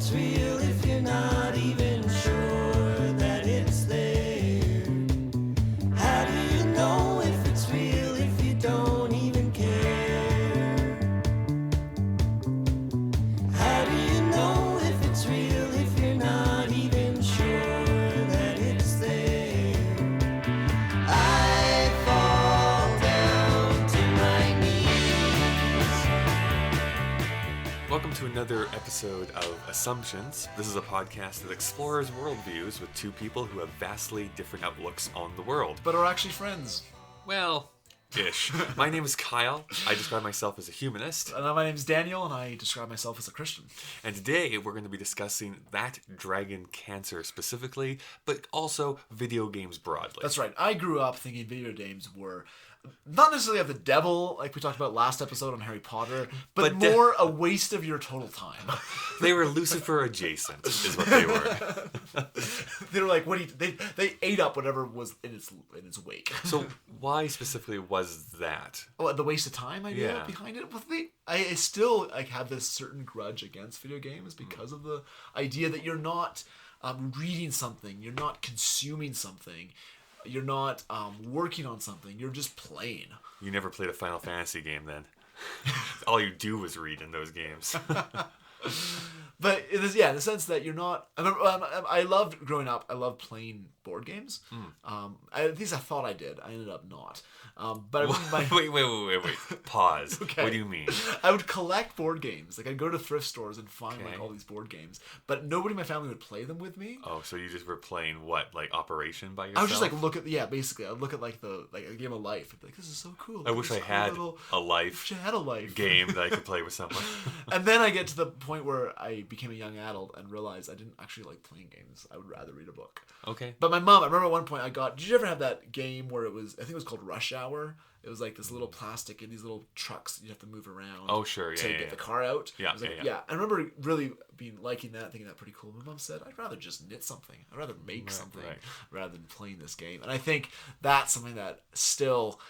it's real if you're not even sure that it's there? How do you know if it's real if you don't even care? How do you know if it's real if you're not even sure that it's there? I fall down to my knees. Welcome to another episode of Assumptions. This is a podcast that explores worldviews with two people who have vastly different outlooks on the world. But are actually friends. Well, ish. My name is Kyle. I describe myself as a humanist. And my name's Daniel, and I describe myself as a Christian. And today we're going to be discussing that dragon cancer specifically, but also video games broadly. That's right. I grew up thinking video games were not necessarily of the devil, like we talked about last episode on Harry Potter, but more a waste of your total time. They were Lucifer adjacent, is what they were. They were like, what do you? They ate up whatever was in its wake. So why specifically was that? Oh, the waste of time idea Yeah. behind it. Well, I still have this certain grudge against video games because of the idea that you're not reading something, you're not consuming something, you're not working on something, you're just playing. You never played a Final Fantasy game then. All you do was read in those games. But in the sense that you're not. I loved growing up. I loved playing board games. At least I thought I did. I ended up not. But I remember Wait. Pause. Okay. What do you mean? I would collect board games. Like I'd go to thrift stores and find Okay. like all these board games, but nobody in my family would play them with me. Oh, so you just were playing what, like Operation by yourself? I would just like basically I'd look at like a game of life. I'd be like, this is so cool. I wish I had a life game that I could play with someone. And then I get to the point where I became a young adult and realized I didn't actually like playing games. I would rather read a book. Okay. But my mom, I remember at one point did you ever have that game where I think it was called Rush Hour? It was like this little plastic and these little trucks you have to move around. Oh, sure. To get the car out. Yeah, I was like, I remember really liking that, thinking that pretty cool. My mom said, I'd rather just knit something. I'd rather make something rather than playing this game. And I think that's something that still...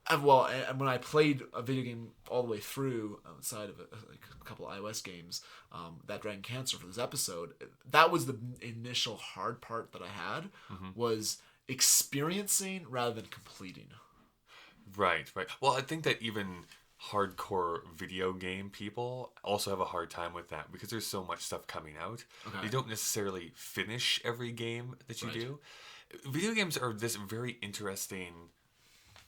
and when I played a video game all the way through outside of a couple of iOS games, that Dragon Cancer for this episode, that was the initial hard part that I had, was experiencing rather than completing. Right. Well, I think that even hardcore video game people also have a hard time with that because there's so much stuff coming out. Okay. You don't necessarily finish every game that you do. Video games are this very interesting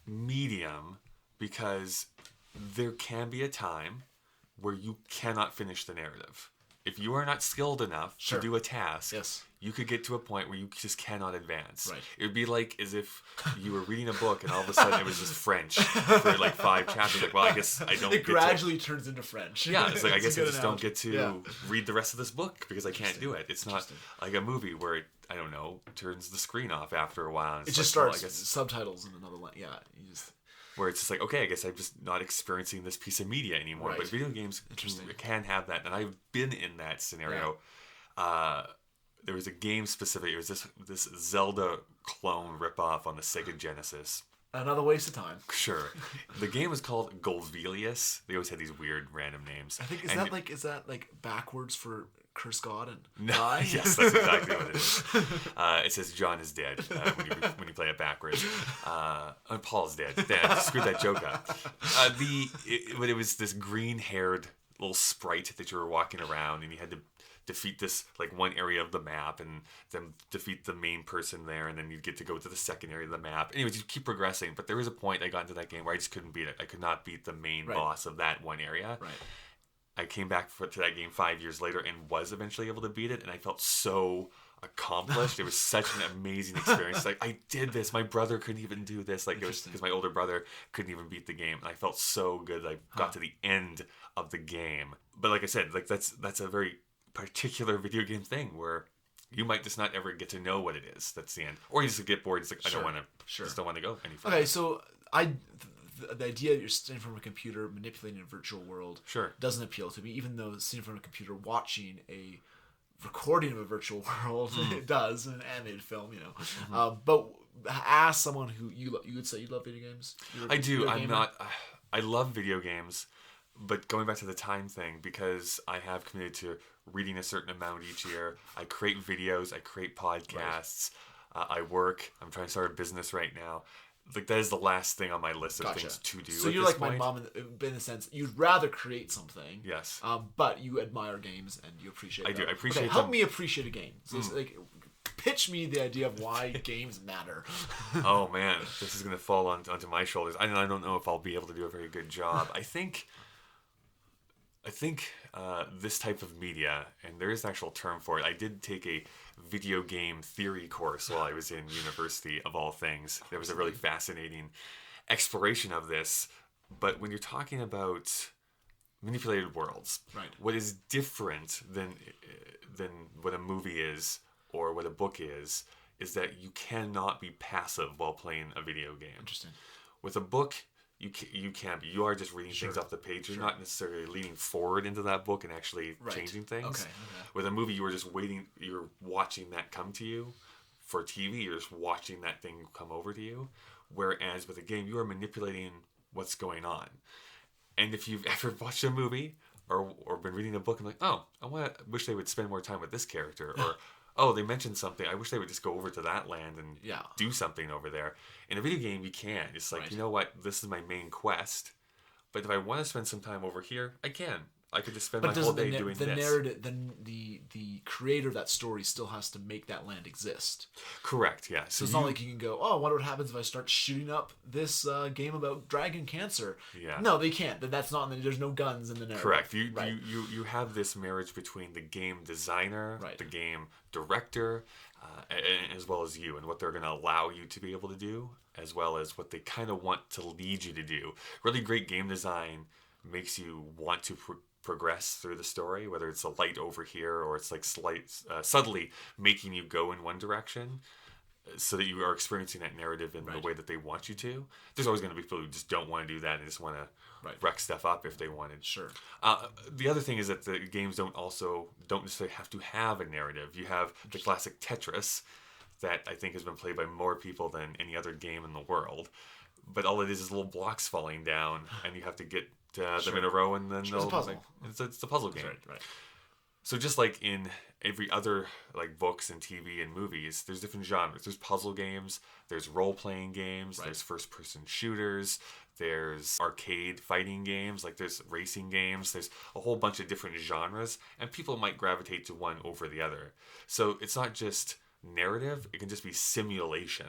medium because there can be a time where you cannot finish the narrative. If you are not skilled enough to do a task, you could get to a point where you just cannot advance. Right. It would be like as if you were reading a book and all of a sudden it was just French for like 5 chapters. Like, well, I guess I don't. It gradually turns into French. Yeah, it's like I guess I just don't get to read the rest of this book because I can't do it. It's not like a movie where it, I don't know, turns the screen off after a while. And it just starts subtitles in another language. Yeah, you just. Where it's just like, okay, I guess I'm just not experiencing this piece of media anymore. Right. But video games can have that. And I've been in that scenario. Yeah. There was a game specific. It was this Zelda clone ripoff on the Sega Genesis. Another waste of time. Sure. The game was called Golvellius. They always had these weird random names. I think, is that like backwards for curse God and die? Yes, that's exactly what it is. It says John is dead when you play it backwards. Paul's dead. Damn, screwed that joke up. It was this green-haired little sprite that you were walking around, and you had to defeat this like one area of the map, and then defeat the main person there, and then you get to go to the second area of the map. Anyways, you keep progressing, but there was a point I got into that game where I just couldn't beat it. I could not beat the main boss of that one area. Right. I came back to that game 5 years later and was eventually able to beat it, and I felt so accomplished. It was such an amazing experience. Like, I did this. My brother couldn't even do this. Like, it was because my older brother couldn't even beat the game, and I felt so good that I got to the end of the game. But like I said, like that's a very particular video game thing where you might just not ever get to know what it is. That's the end, or you just get bored. It's like I don't want to. Just don't want to go any further. Okay, so the idea that you're sitting from a computer manipulating a virtual world doesn't appeal to me, even though sitting from a computer watching a recording of a virtual world it does, an animated film, you know. But ask someone who you would say you love video games. I do. I'm not. I love video games, but going back to the time thing, because I have committed to reading a certain amount each year. I create videos. I create podcasts. I work. I'm trying to start a business right now. Like, that is the last thing on my list of things to do. So at you're this like point. my mom in the sense you'd rather create something. Yes. But you admire games and you appreciate. I do. them. I appreciate Okay, help them. me appreciate a game. So it's like, pitch me the idea of why games matter. Oh man, this is gonna fall onto my shoulders. I don't know if I'll be able to do a very good job. I think this type of media, and there is an actual term for it. I did take a video game theory course while I was in university, of all things. There was a really fascinating exploration of this. But when you're talking about manipulated worlds, Right. what is different than what a movie is or what a book is that you cannot be passive while playing a video game. Interesting. With a book, you can be. You are just reading things off the page. You're not necessarily leaning forward into that book and actually changing things. Okay. With a movie, you are just waiting. You're watching that come to you. For TV, you're just watching that thing come over to you. Whereas with a game, you are manipulating what's going on. And if you've ever watched a movie or been reading a book, I'm like, oh, wish they would spend more time with this character, or oh, they mentioned something. I wish they would just go over to that land and do something over there. In a video game, you can. It's like, you know what? This is my main quest. But if I want to spend some time over here, I can. I could just spend my whole day doing this. Narrative, the creator of that story still has to make that land exist. Correct, yeah. So it's not like you can go, oh, I wonder what happens if I start shooting up this game about dragon cancer. Yeah. No, they can't. That's not. There's no guns in the narrative. Correct. You have this marriage between the game designer, the game director, as well as you, and what they're going to allow you to be able to do, as well as what they kind of want to lead you to do. Really great game design makes you want to progress through the story, whether it's a light over here or it's like subtly making you go in one direction so that you are experiencing that narrative in the way that they want you to. There's always going to be people who just don't want to do that and just want to wreck stuff up if they wanted. Sure. The other thing is that the games don't necessarily have to have a narrative. You have the classic Tetris that I think has been played by more people than any other game in the world. But all it is little blocks falling down, and you have to get them in a row, and then it's a puzzle. It's a puzzle game. Right. So just like in every other like books and TV and movies, there's different genres. There's puzzle games, there's role-playing games, there's first-person shooters, there's arcade fighting games, like there's racing games, there's a whole bunch of different genres, and people might gravitate to one over the other. So it's not just narrative, it can just be simulation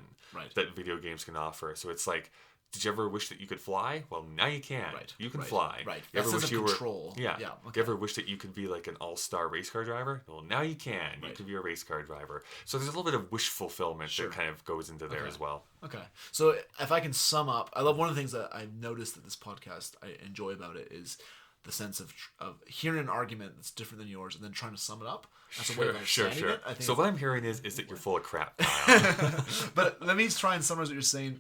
that video games can offer. So it's like, did you ever wish that you could fly? Well, now you can. You can fly. Right. You ever That sense wish of you control. were? Yeah. You ever wish that you could be like an all-star race car driver? Well, now you can. You can be a race car driver. So there's a little bit of wish fulfillment that kind of goes into there as well. Okay. So if I can sum up, I love one of the things that I've noticed that this podcast I enjoy about it is the sense of hearing an argument that's different than yours and then trying to sum it up. That's a way of understanding it. I think so what I'm hearing is that you're full of crap, Kyle. But let me try and summarize what you're saying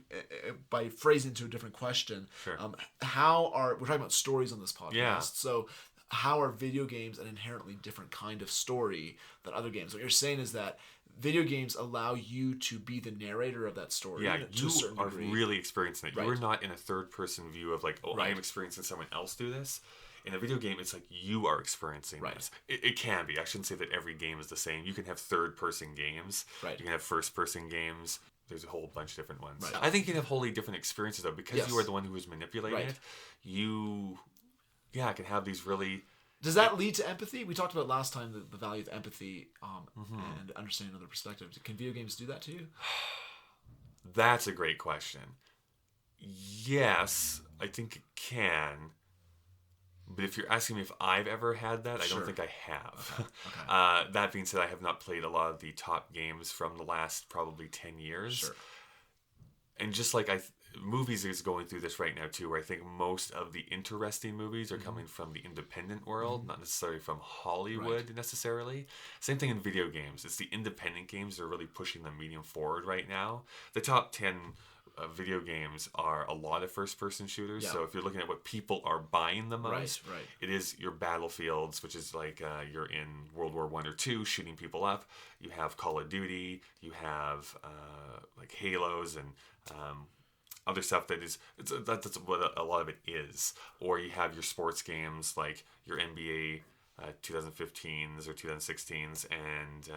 by phrasing to a different question. Sure. We're talking about stories on this podcast. Yeah. So how are video games an inherently different kind of story than other games? What you're saying is that video games allow you to be the narrator of that story. Yeah, to you a certain are degree. really experiencing it. Right. You are not in a third-person view of like, I am experiencing someone else do this. In a video game, it's like you are experiencing this. It can be. I shouldn't say that every game is the same. You can have third-person games. You can have first-person games. There's a whole bunch of different ones. I think you can have wholly different experiences, though. Because you are the one who is manipulating it, you can have these really... Does that lead to empathy? We talked about last time the value of empathy and understanding other perspectives. Can video games do that to you? That's a great question. Yes, I think it can. But if you're asking me if I've ever had that, I don't think I have. Okay. That being said, I have not played a lot of the top games from the last probably 10 years. Sure. And just like movies is going through this right now too, where I think most of the interesting movies are coming from the independent world, not necessarily from Hollywood necessarily. Same thing in video games. It's the independent games that are really pushing the medium forward right now. The top 10 video games are a lot of first-person shooters. So if you're looking at what people are buying the most, it is your Battlefields, which is like you're in World War I or II shooting people up. You have Call of Duty. You have like Halos and other stuff that's what a lot of it is. Or you have your sports games like your NBA 2015s or 2016s, and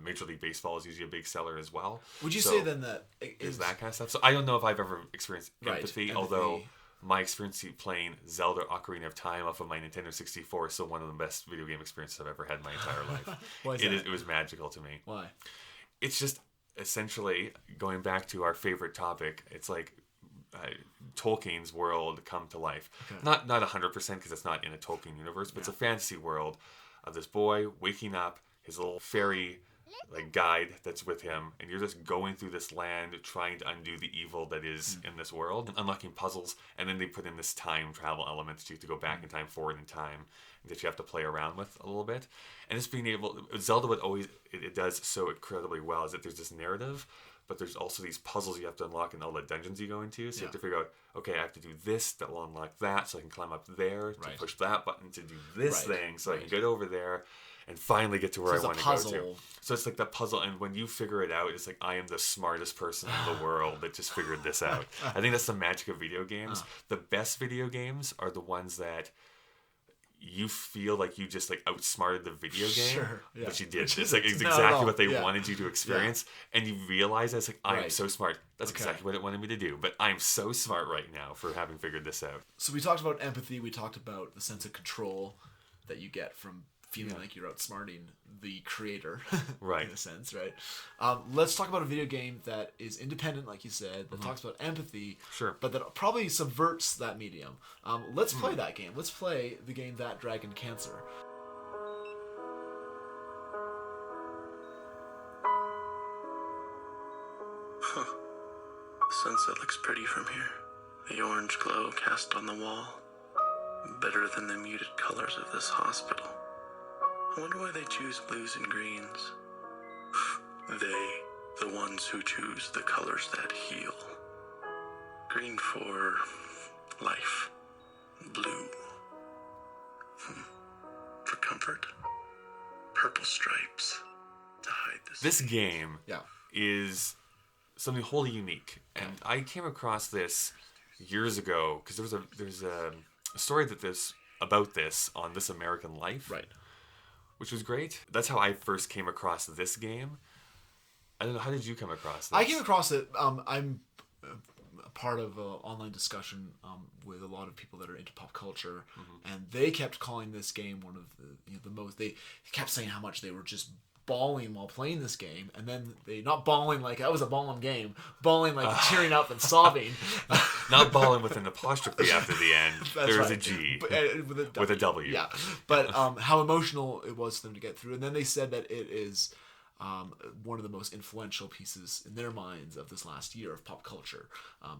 Major League Baseball is usually a big seller as well. Would you So say then that is that kind of stuff? So I don't know if I've ever experienced Right, empathy, empathy. although my experience playing Zelda Ocarina of Time off of my Nintendo 64 is still one of the best video game experiences I've ever had in my entire life. Why is that? It was magical to me. Why? It's just essentially going back to our favorite topic. It's like Tolkien's world come to life. Okay. Not 100% because it's not in a Tolkien universe, but it's a fantasy world of this boy waking up, his little fairy like guide that's with him, and you're just going through this land trying to undo the evil that is in this world and unlocking puzzles. And then they put in this time travel element that you have to go back in time, forward in time, that you have to play around with a little bit. And just being able, Zelda would always, it does so incredibly well, is that there's this narrative, but there's also these puzzles you have to unlock in all the dungeons you go into. So you have to figure out, okay, I have to do this that will unlock that, so I can climb up there to push that button to do this thing, so I can get over there and finally get to where I want to go to. So it's like that puzzle, and when you figure it out, it's like, I am the smartest person in the world that just figured this out. I think that's the magic of video games. The best video games are the ones that you feel like you just like outsmarted the video game, but you did. It's like it's exactly what they wanted you to experience, and you realize it's like, I am so smart. That's exactly what it wanted me to do, but I'm so smart right now for having figured this out. So we talked about empathy. We talked about the sense of control that you get from feeling like you're outsmarting the creator, right? In a sense, right? Let's talk about a video game that is independent, like you said, that talks about empathy, but that probably subverts that medium. Let's play that game. Let's play the game That Dragon Cancer. The sunset looks pretty from here. The orange glow cast on the wall. Better than the muted colors of this hospital. I wonder why they choose blues and greens. They, the ones who choose the colors that heal. Green for life. Blue for comfort. Purple stripes to hide the This game is something wholly unique, and I came across this years ago because there's a story about this on This American Life, which was great. That's how I first came across this game. I don't know, how did you come across this? I came across it. I'm a part of an online discussion with a lot of people that are into pop culture, and they kept calling this game one of the most. They kept saying how much they were just bawling while playing this game, and then they not bawling like that was a bawling game, bawling like tearing up and sobbing. Not bawling with an apostrophe after the end. There's a G with a W. Yeah, but how emotional it was for them to get through, and then they said that it is one of the most influential pieces in their minds of this last year of pop culture,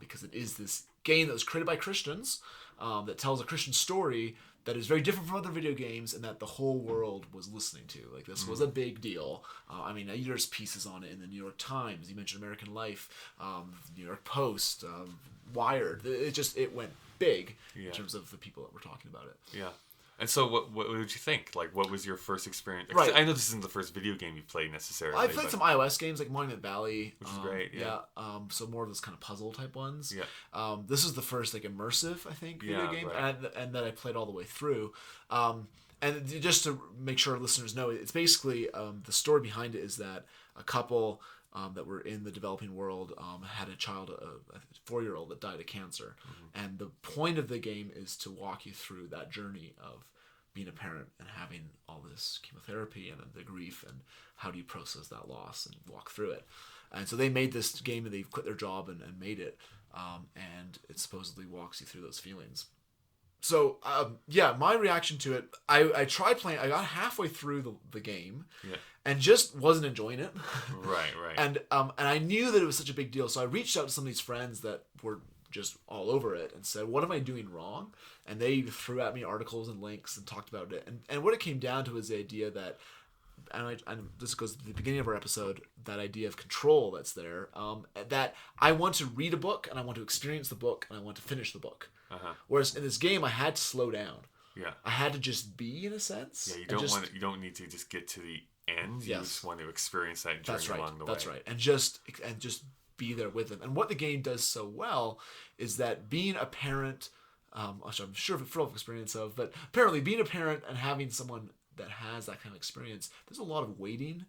because it is this game that was created by Christians, that tells a Christian story that is very different from other video games, and that the whole world was listening to. Like, this was a big deal. I mean, there's pieces on it in the New York Times. You mentioned American Life, New York Post, Wired. It went big in terms of the people that were talking about it. Yeah. And so what did you think? Like, what was your first experience? Right. I know this isn't the first video game you've played necessarily. I played some iOS games like Monument Valley. Which is great, yeah. So more of those kind of puzzle type ones. Yeah. This is the first like immersive, I think, video game, right. and that I played all the way through. And just to make sure listeners know, it's basically the story behind it is that a couple that were in the developing world had a child, a 4-year-old that died of cancer. And the point of the game is to walk you through that journey of being a parent and having all this chemotherapy and the grief, and how do you process that loss and walk through it. And so they made this game, and they quit their job and made it, and it supposedly walks you through those feelings. So my reaction to it, I tried playing. I got halfway through the game, and just wasn't enjoying it. Right. And I knew that it was such a big deal, so I reached out to some of these friends that were just all over it and said, what am I doing wrong? And they threw at me articles and links and talked about it. And what it came down to was the idea that, and this goes to the beginning of our episode, that idea of control that's there, that I want to read a book, and I want to experience the book, and I want to finish the book. Whereas in this game, I had to slow down. Yeah. I had to just be, in a sense. Yeah, you don't need to just get to the end. You just want to experience that journey along the way. That's right. And just be there with them. And what the game does so well is that being a parent, which I'm sure full of experience of, but apparently being a parent and having someone that has that kind of experience, there's a lot of waiting,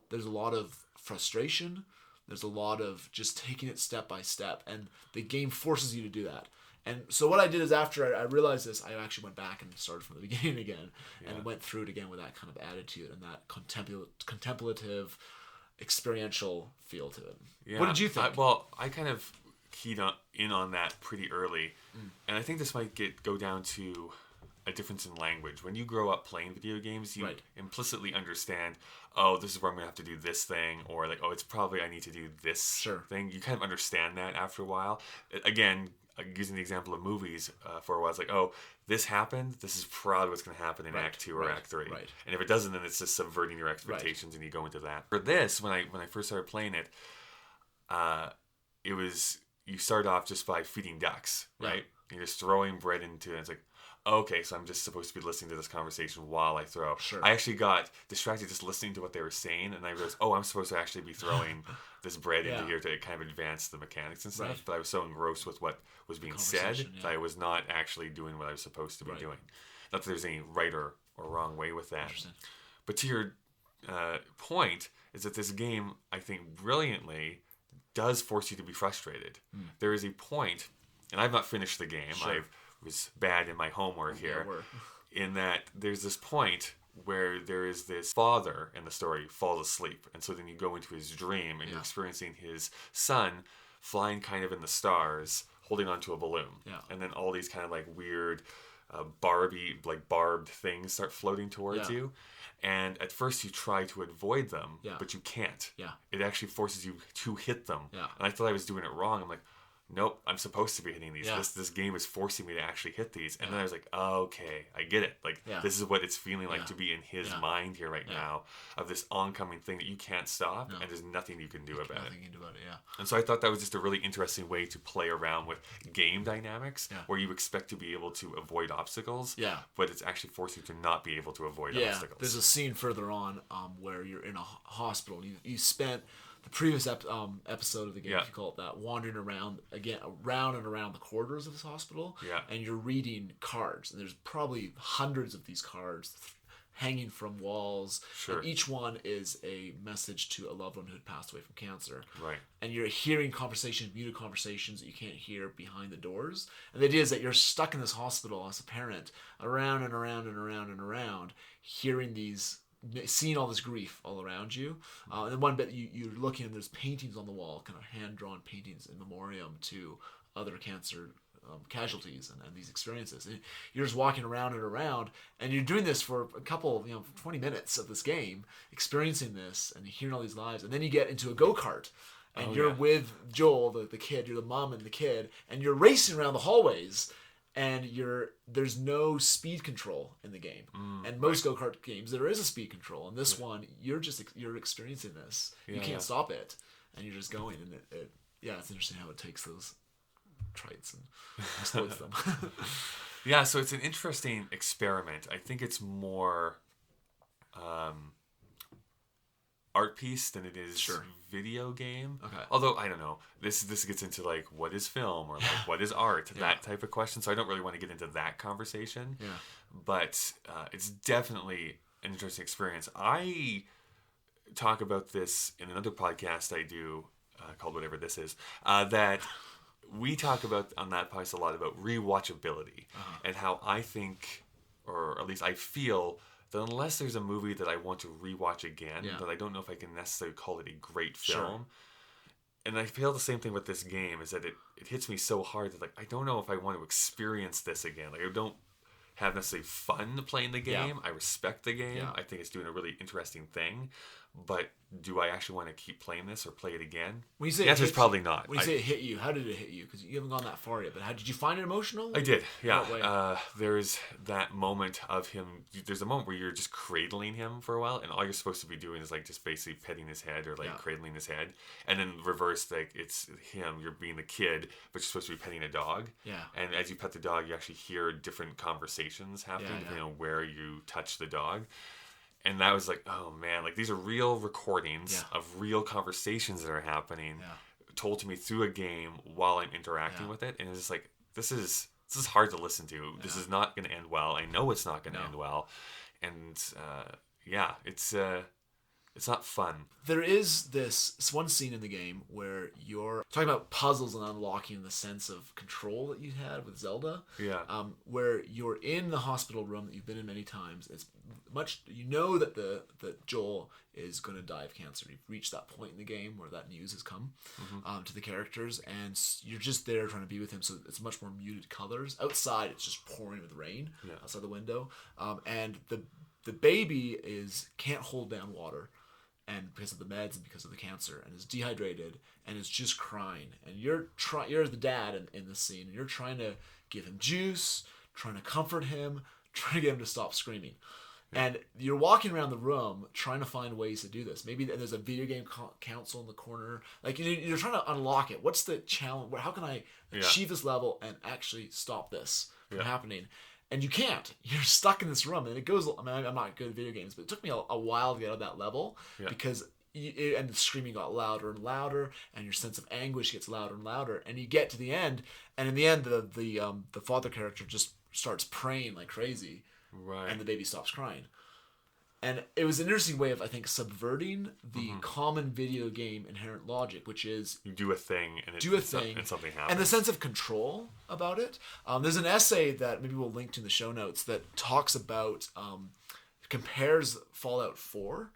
there's a lot of frustration, there's a lot of just taking it step by step, and the game forces you to do that. And so what I did is after I realized this, I actually went back and started from the beginning again, and went through it again with that kind of attitude and that contemplative, experiential feel to it. Yeah. What did you think? I kind of keyed in on that pretty early, and I think this might go down to a difference in language. When you grow up playing video games, you implicitly understand, oh, this is where I'm going to have to do this thing, or like, oh, it's probably I need to do this thing. You kind of understand that after a while. Again, using the example of movies for a while, it's like, oh, this happened, this is probably what's going to happen in Act 2 or Act 3. Right. And if it doesn't, then it's just subverting your expectations and you go into that. For this, when I first started playing it, it was, you start off just by feeding ducks, right? You're just throwing bread into it, and it's like, okay, so I'm just supposed to be listening to this conversation while I throw. I actually got distracted just listening to what they were saying, and I realized, oh, I'm supposed to actually be throwing this bread into here to kind of advance the mechanics and stuff. But I was so engrossed with what was being said that I was not actually doing what I was supposed to be doing. Not that there's any right or wrong way with that. But to your point, is that this game, I think, brilliantly does force you to be frustrated. There is a point, and I've not finished the game. I was bad in my homework here, in that there's this point where there is this father in the story falls asleep, and so then you go into his dream and you're experiencing his son flying kind of in the stars, holding onto a balloon, and then all these kind of like weird barbed things start floating towards you. And at first you try to avoid them, but you can't. It actually forces you to hit them. And I thought I was doing it wrong. I'm like, nope, I'm supposed to be hitting these. This game is forcing me to actually hit these. And then I was like, oh, okay, I get it. Like, this is what it's feeling like to be in his mind here right now, of this oncoming thing that you can't stop, and there's nothing you can do about it. And so I thought that was just a really interesting way to play around with game dynamics, where you expect to be able to avoid obstacles, but it's actually forcing you to not be able to avoid obstacles. There's a scene further on where you're in a hospital. You spent the previous episode of the game, if you call it that, wandering around and around the corridors of this hospital, and you're reading cards, and there's probably hundreds of these cards hanging from walls, and each one is a message to a loved one who had passed away from cancer. And you're hearing muted conversations that you can't hear behind the doors. And the idea is that you're stuck in this hospital as a parent, around and around and around and around, seeing all this grief all around you. And then one bit you're looking, and there's paintings on the wall, kind of hand-drawn paintings in memoriam to other cancer casualties and these experiences. And you're just walking around and around, and you're doing this for a couple, 20 minutes of this game, experiencing this and hearing all these lives. And then you get into a go-kart, and you're with Joel, the kid, you're the mom and the kid, and you're racing around the hallways, and there's no speed control in the game. And most go-kart games, there is a speed control. And this one, you're experiencing this. You can't stop it, and you're just going. And it's interesting how it takes those traits and exploits them. So it's an interesting experiment. I think it's more art piece than it is video game. Although I don't know, this gets into like what is film or like what is art, that type of question. So I don't really want to get into that conversation. But it's definitely an interesting experience. I talk about this in another podcast I do called Whatever This Is. That we talk about on that podcast a lot about rewatchability and how I think, or at least I feel, that unless there's a movie that I want to rewatch again, that I don't know if I can necessarily call it a great film. And I feel the same thing with this game, is that it hits me so hard that like I don't know if I want to experience this again. Like I don't have necessarily fun playing the game. I respect the game. I think it's doing a really interesting thing. But do I actually want to keep playing this or play it again? When you say the answer is probably not. When you say it hit you, how did it hit you? Because you haven't gone that far yet. But how did you find it emotional? I did, yeah. There's that moment of him. There's a moment where you're just cradling him for a while, and all you're supposed to be doing is like just basically petting his head or like cradling his head. And then reverse, like it's him. You're being the kid, but you're supposed to be petting a dog. And as you pet the dog, you actually hear different conversations happening, depending on where you touch the dog. And that was like, oh man, like these are real recordings of real conversations that are happening, told to me through a game while I'm interacting with it. And it's just like, this is hard to listen to. This is not going to end well. I know it's not going to end well. and it's not fun. There is this one scene in the game where you're talking about puzzles and unlocking the sense of control that you had with Zelda. Yeah. Where you're in the hospital room that you've been in many times. It's much, you know that that Joel is going to die of cancer. You've reached that point in the game where that news has come to the characters, and you're just there trying to be with him. So it's much more muted colors. Outside, it's just pouring with rain outside the window, and the baby can't hold down water. And because of the meds and because of the cancer, and is dehydrated and is just crying, and you're the dad in this scene, and you're trying to give him juice, trying to comfort him, trying to get him to stop screaming, and you're walking around the room trying to find ways to do this. Maybe there's a video game console in the corner, like you're trying to unlock it. What's the challenge? How can I achieve this level and actually stop this from happening? And you can't. You're stuck in this room. And it goes... I mean, I'm not good at video games, but it took me a while to get out of that level because... and the screaming got louder and louder, and your sense of anguish gets louder and louder. And you get to the end, and in the end, the father character just starts praying like crazy. Right. And the baby stops crying. And it was an interesting way of, I think, subverting the common video game inherent logic, which is... You do a thing, and and something happens. And the sense of control about it. There's an essay that maybe we'll link to in the show notes that talks about... compares Fallout 4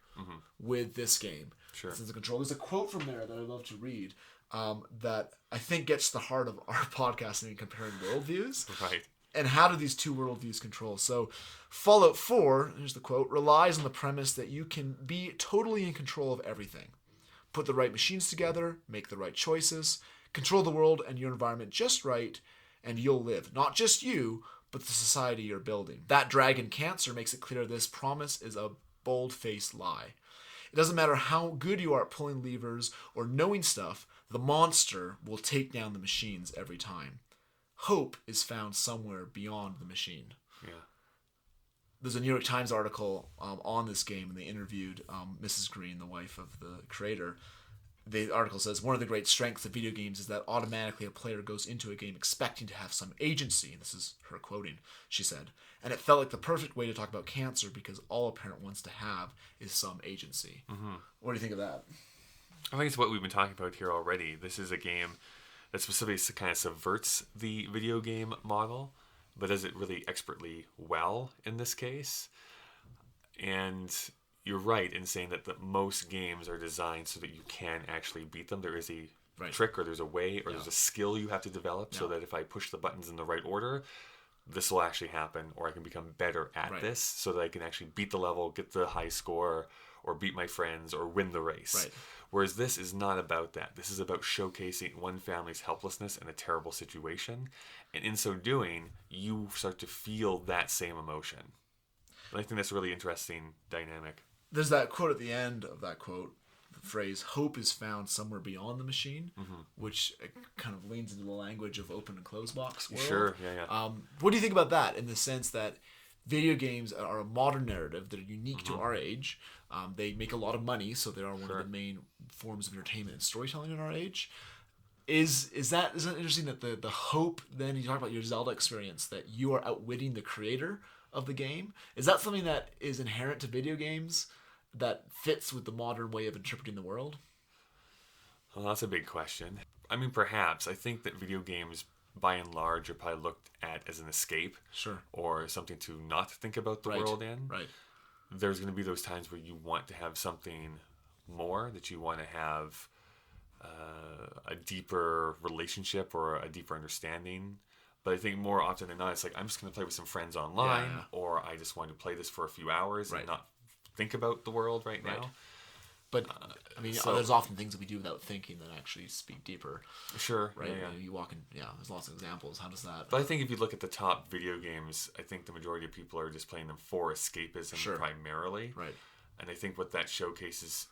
with this game. Sure. The sense of control. There's a quote from there that I'd love to read that I think gets to the heart of our podcasting and comparing worldviews. Right. And how do these two worldviews control? So, Fallout 4, here's the quote, relies on the premise that you can be totally in control of everything. Put the right machines together, make the right choices, control the world and your environment just right, and you'll live. Not just you, but the society you're building. That dragon cancer makes it clear this promise is a bold-faced lie. It doesn't matter how good you are at pulling levers or knowing stuff, the monster will take down the machines every time. Hope is found somewhere beyond the machine. Yeah. There's a New York Times article on this game, and they interviewed Mrs. Green, the wife of the creator. The article says, one of the great strengths of video games is that automatically a player goes into a game expecting to have some agency. And this is her quoting, she said. And it felt like the perfect way to talk about cancer because all a parent wants to have is some agency. What do you think of that? I think it's what we've been talking about here already. This is a game that specifically kind of subverts the video game model, but does it really expertly well in this case. And you're right in saying that most games are designed so that you can actually beat them. There is a trick, or there's a way, or there's a skill you have to develop so that if I push the buttons in the right order, this will actually happen, or I can become better at this so that I can actually beat the level, get the high score, or beat my friends, or win the race. Right. Whereas this is not about that. This is about showcasing one family's helplessness in a terrible situation. And in so doing, you start to feel that same emotion. And I think that's a really interesting dynamic. There's that quote at the end of that quote, the phrase, hope is found somewhere beyond the machine, which kind of leans into the language of open and closed box world. Sure, yeah. What do you think about that in the sense that video games are a modern narrative that are unique to our age? They make a lot of money, so they are one of the main forms of entertainment and storytelling in our age. Isn't that interesting that the hope, then you talk about your Zelda experience, that you are outwitting the creator of the game? Is that something that is inherent to video games that fits with the modern way of interpreting the world? Well, that's a big question. I mean, perhaps. I think that video games, by and large, are probably looked at as an escape. Sure. Or something to not think about the world in. Right. There's going to be those times where you want to have something more, that you want to have a deeper relationship or a deeper understanding. But I think more often than not, it's like, I'm just going to play with some friends online, or I just want to play this for a few hours and not think about the world right now. But, I mean, there's often things that we do without thinking that actually speak deeper. Sure. Right? Yeah. You walk in, there's lots of examples. How does that... But I think if you look at the top video games, I think the majority of people are just playing them for escapism primarily. Right. And I think what that showcases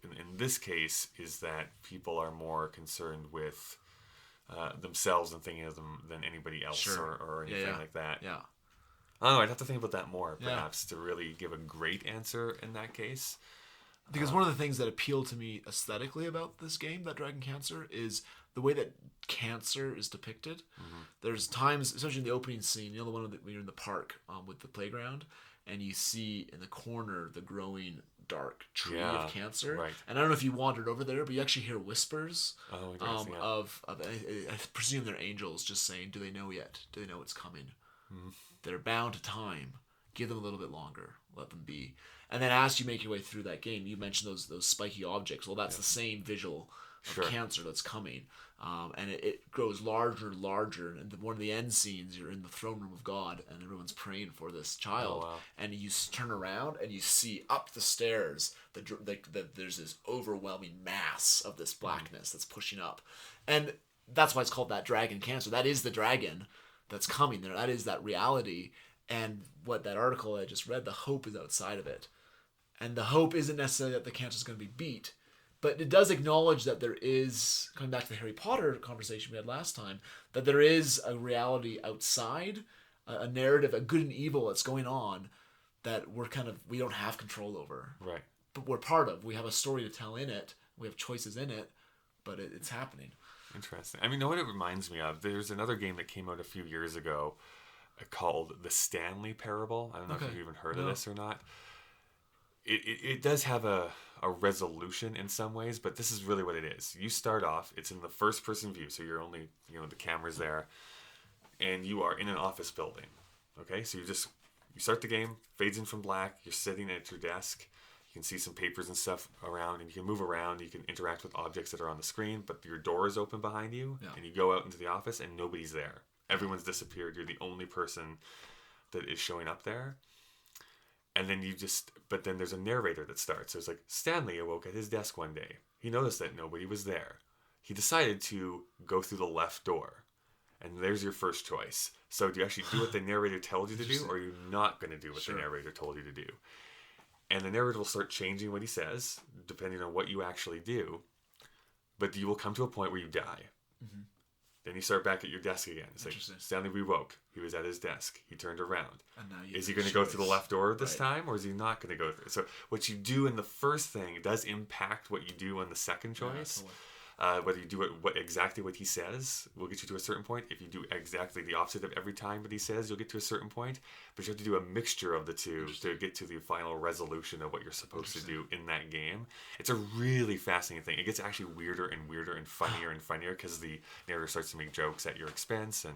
in this case is that people are more concerned with themselves and thinking of them than anybody else or anything like that. Yeah. I don't know, I'd have to think about that more, perhaps, to really give a great answer in that case. Because one of the things that appealed to me aesthetically about this game, that Dragon Cancer, is the way that cancer is depicted. There's times, especially in the opening scene, the one when you're in the park with the playground, and you see in the corner the growing dark tree Yeah, of cancer. right. And I don't know if you wandered over there, but you actually hear whispers Interesting, yeah. of I presume they're angels just saying, do they know yet? Do they know what's coming? They're bound to time. Give them a little bit longer. Let them be. And then as you make your way through that game, you mentioned those spiky objects. Well, that's the same visual of Sure. cancer that's coming. And it grows larger and larger. And one of the end scenes, you're in the throne room of God, and everyone's praying for this child. Oh, wow. And you turn around, and you see up the stairs that there's this overwhelming mass of this blackness that's pushing up. And that's why it's called that dragon cancer. That is the dragon that's coming there. That is that reality. And what that article I just read, the hope is outside of it. And the hope isn't necessarily that the cancer is going to be beat, but it does acknowledge that there is, coming back to the Harry Potter conversation we had last time, that there is a reality outside, a narrative, a good and evil that's going on that we don't have control over. Right. But we're part of. We have a story to tell in it. We have choices in it, but it's happening. Interesting. I mean, you know what it reminds me of? There's another game that came out a few years ago called the Stanley Parable. I don't know if you've even heard of this or not. It does have a resolution in some ways, but this is really what it is. You start off, it's in the first person view, so you're only, the camera's there, and you are in an office building. Okay, so you start the game, fades in from black, you're sitting at your desk, you can see some papers and stuff around, and you can move around, you can interact with objects that are on the screen, but your door is open behind you, and you go out into the office, and nobody's there. Everyone's disappeared. You're the only person that is showing up there. And then but then there's a narrator that starts. So it's like, Stanley awoke at his desk one day. He noticed that nobody was there. He decided to go through the left door. And there's your first choice. So do you actually do what the narrator tells you to do, or are you not going to do what the narrator told you to do? And the narrator will start changing what he says, depending on what you actually do. But you will come to a point where you die. Mm-hmm. Then you start back at your desk again. It's like, Stanley rewoke. He was at his desk. He turned around. And now is he going to go through the left door this time, or is he not going to go through? So what you do in the first thing does impact what you do on the second choice. Totally. Whether you do exactly what he says will get you to a certain point. If you do exactly the opposite of every time that he says, you'll get to a certain point. But you have to do a mixture of the two to get to the final resolution of what you're supposed to do in that game. It's a really fascinating thing. It gets actually weirder and weirder and funnier because the narrator starts to make jokes at your expense, and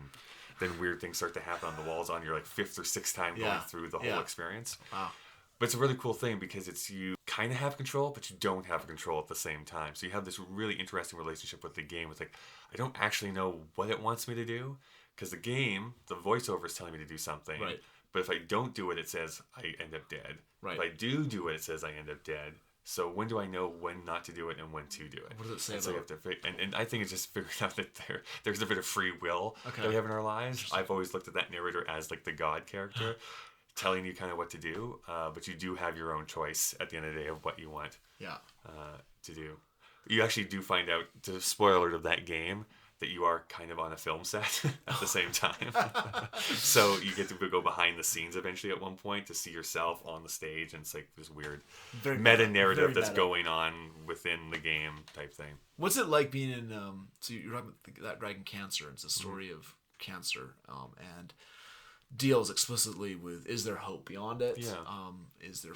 then weird things start to happen on the walls on your fifth or sixth time going through the whole experience. Wow. But it's a really cool thing because you kind of have control, but you don't have control at the same time. So you have this really interesting relationship with the game. It's like, I don't actually know what it wants me to do, because the game, the voiceover is telling me to do something. Right. But if I don't do it, it says I end up dead. Right. If I do it, it says I end up dead. So when do I know when not to do it and when to do it? What does it say So you about have to, and I think it's just figuring out that there's a bit of free will that we have in our lives. I've always looked at that narrator as like the God character. Telling you kind of what to do, but you do have your own choice at the end of the day of what you want to do. You actually do find out, to spoiler alert of that game, that you are kind of on a film set at the same time. So you get to go behind the scenes eventually at one point to see yourself on the stage, and it's like this weird meta-narrative that's going on within the game type thing. What's it like being in, so you're talking about that dragon cancer, it's a story of cancer, and deals explicitly with, is there hope beyond it? Is there,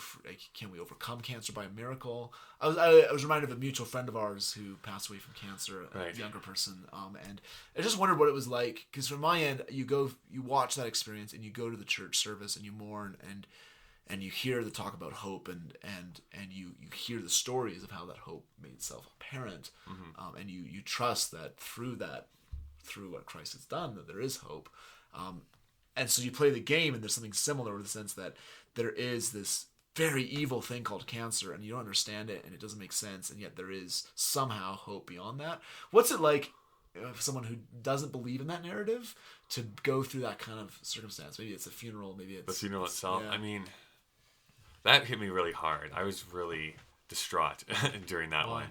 can we overcome cancer by a miracle? I was reminded of a mutual friend of ours who passed away from cancer, a younger person, and I just wondered what it was like, because from my end, you watch that experience, and you go to the church service, and you mourn, and you hear the talk about hope, and you hear the stories of how that hope made itself apparent, and you trust that through what Christ has done, that there is hope. And so you play the game, and there's something similar in the sense that there is this very evil thing called cancer, and you don't understand it, and it doesn't make sense, and yet there is somehow hope beyond that. What's it like for someone who doesn't believe in that narrative to go through that kind of circumstance? Maybe it's a funeral, maybe it's... The funeral itself, I mean, that hit me really hard. I was really distraught during that one.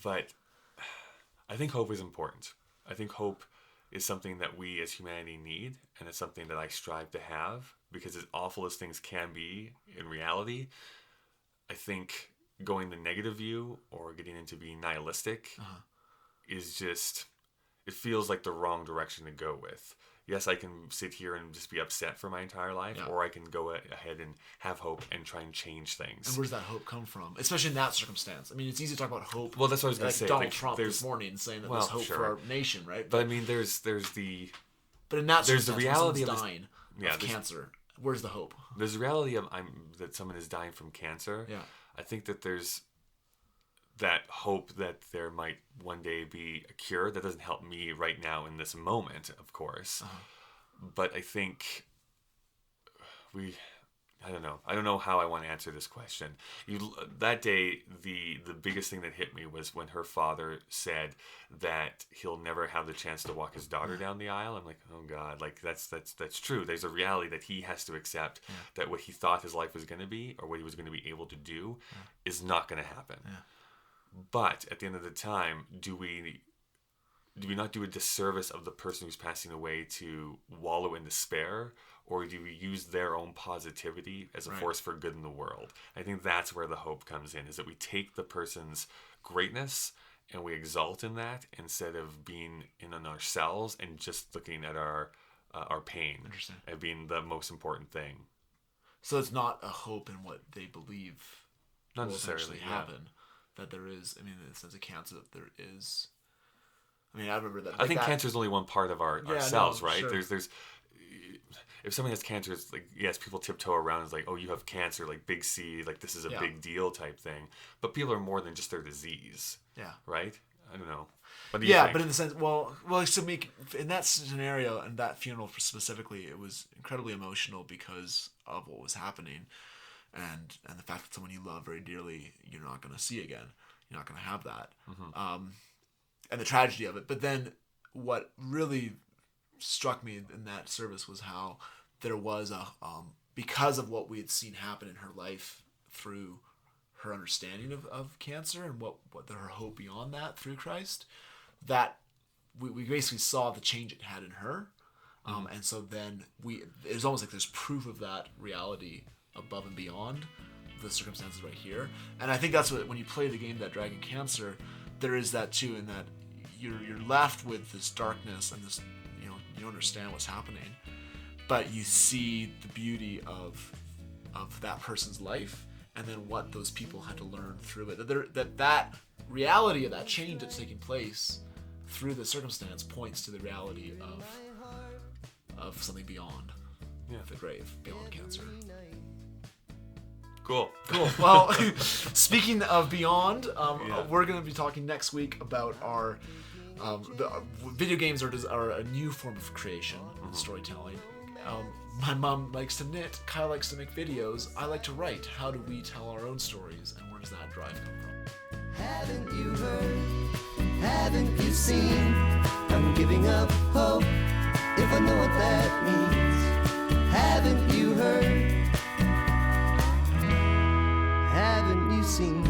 But I think hope is important. I think hope is something that we as humanity need, and it's something that I strive to have, because as awful as things can be in reality, I think going the negative view or getting into being nihilistic is just, it feels like the wrong direction to go with. yes, I can sit here and just be upset for my entire life, Yeah. or I can go ahead and have hope and try and change things. And where does that hope come from? Especially in that circumstance. I mean, it's easy to talk about hope. Well, that's what I was going like to say. Donald Like, Trump there's- this morning saying that well, there's hope sure. for our nation, right? But I mean, there's the But in that there's the circumstance, reality when of someone's this- dying yeah, of there's- cancer, where's the hope? there's the reality of that someone is dying from cancer. Yeah. I think that there's that hope that there might one day be a cure. That doesn't help me right now in this moment, of course. But I think I don't know how I want to answer this question. That day, the biggest thing that hit me was when her father said that he'll never have the chance to walk his daughter down the aisle. I'm like, oh God, like that's true. There's a reality that he has to accept, that what he thought his life was going to be, or what he was going to be able to do, is not going to happen. But at the end of the time, do we not do a disservice of the person who's passing away to wallow in despair? Or do we use their own positivity as a force for good in the world? I think that's where the hope comes in, is that we take the person's greatness and we exalt in that, instead of being in on ourselves and just looking at our pain and being the most important thing. So it's not a hope in what they believe Not will necessarily eventually happen. That there is, I mean, in the sense of cancer, that there is. I mean, I remember that. I think cancer is only one part of ourselves, right? Sure. There's if somebody has cancer, it's like, yes, people tiptoe around. It's like, oh, you have cancer, like big C, like this is a big deal type thing. But people are more than just their disease. Yeah. Right? I don't know. What do you think? But in the sense, so in that scenario and that funeral specifically, it was incredibly emotional because of what was happening, and the fact that someone you love very dearly, you're not going to see again. You're not going to have that. And the tragedy of it. But then what really struck me in that service was how there was because of what we had seen happen in her life through her understanding of cancer and what her hope beyond that through Christ, that we basically saw the change it had in her. And so then it's almost like there's proof of that reality above and beyond the circumstances right here. And I think that's what, when you play the game, that Dragon Cancer, there is that too, in that you're left with this darkness and this, you don't understand what's happening, but you see the beauty of that person's life, and then what those people had to learn through it. That reality of that change that's taking place through the circumstance points to the reality of something beyond the grave, beyond cancer. Cool. Well, speaking of beyond, we're going to be talking next week about our video games are a new form of creation, storytelling. My mom likes to knit. Kyle likes to make videos. I like to write. How do we tell our own stories, and where does that drive come from? Haven't you heard? Haven't you seen? I'm giving up hope, if I know what that means. Haven't you heard? Haven't you seen?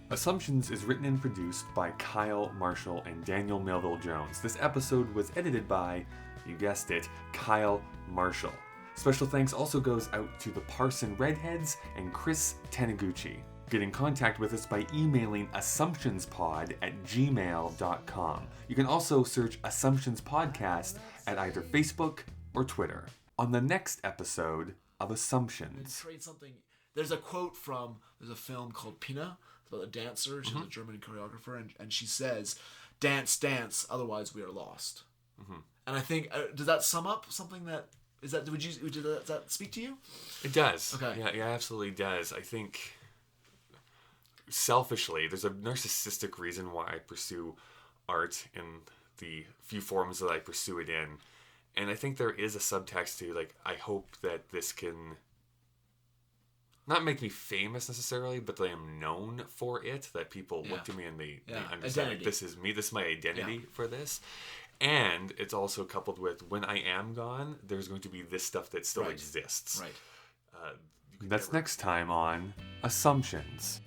Assumptions is written and produced by Kyle Marshall and Daniel Melville Jones. This episode was edited by, you guessed it, Kyle Marshall. Special thanks also goes out to the Parson Redheads and Chris Taniguchi. Get in contact with us by emailing assumptionspod@gmail.com. You can also search Assumptions Podcast at either Facebook or Twitter. On the next episode of Assumptions. Trade something. There's a quote there's a film called Pina. It's about a dancer. She's a German choreographer, and she says, "Dance, dance, otherwise we are lost." And I think, does that sum up something that is that? Does that speak to you? It does. Okay. Yeah, it absolutely does. I think selfishly, there's a narcissistic reason why I pursue art in the few forms that I pursue it in. And I think there is a subtext to, like, I hope that this can not make me famous necessarily, but that I am known for it, that people look to me and they understand, like, this is me, this is my identity for this. And it's also coupled with, when I am gone, there's going to be this stuff that still exists. Right. That's next time on Assumptions.